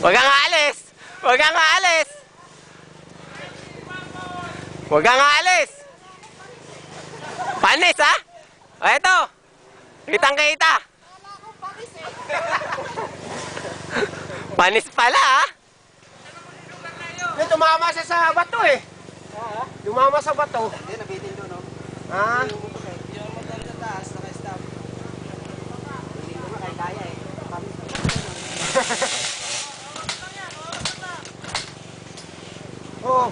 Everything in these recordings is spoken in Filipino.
Huwag kang aalis! Huwag kang aalis! Huwag kang aalis! Panis, ha? O, eto! Kitang-kita! Panis pala, ha? Tumama siya sa bato, eh. Tumama sa bato. Hindi, nabitin doon, no? Ah? Hindi naman talaga sa taas, naka-stop. Hindi ko nga kaya eh. Oo.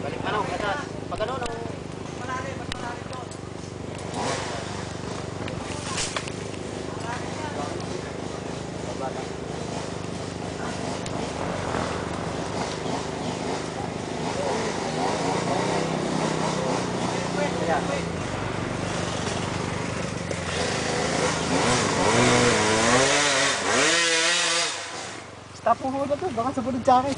Balik pa lang, katas. Pag ano, nang malalim, mas malalim doon. Stop mo muna to, baka sa bunod jacket.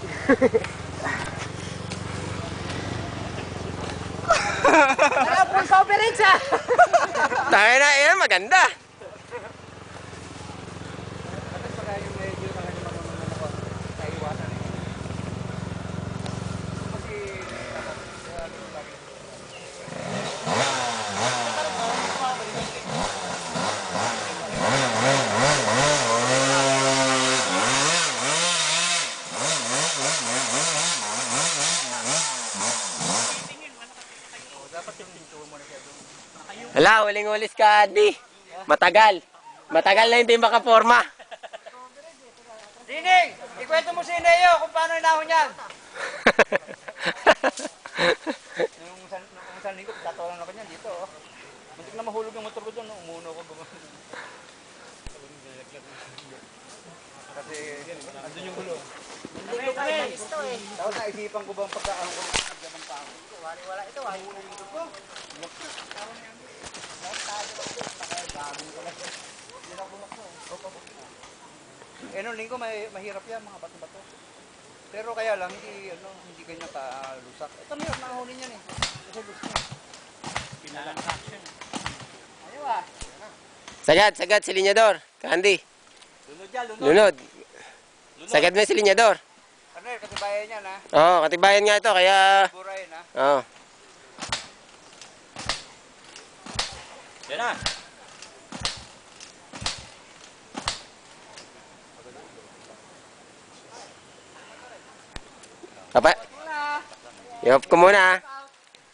Full coverage ah! Tayo na, yan, maganda. Hala, huling ulis ka, Adi. Matagal. Matagal na hindi makaporma. Dining! Ikwento mo si Neo kung paano inahon yan. Nung isang linggo, tatawalan ako niyan dito. Oh. Muntik na mahulog yung motor ko doon. Umuno ko gumamit. Kasi andun yung gulo. Hindi ko kaya gusto eh. Tapos naisipan ko bang pagkaahon ko ng pagkaman pa ako. Wala ito. Wala ito. Nung linggo mahirap yan mga bato-bato. Pero kaya lang hindi ganyan ka-lusak. Ito mayroon nakahunin yan eh. Kasi lusak yan. Pinalang action. Ayaw Sagad si Linyador. Candy. Lunod yan, Lunod. Sagad mo si Linyador. Ano yun, katibayan yan ha. Oo, katibayan nga ito, kaya... Burahin ha. Oo. Yan na. Papa. I-off ko muna, ha.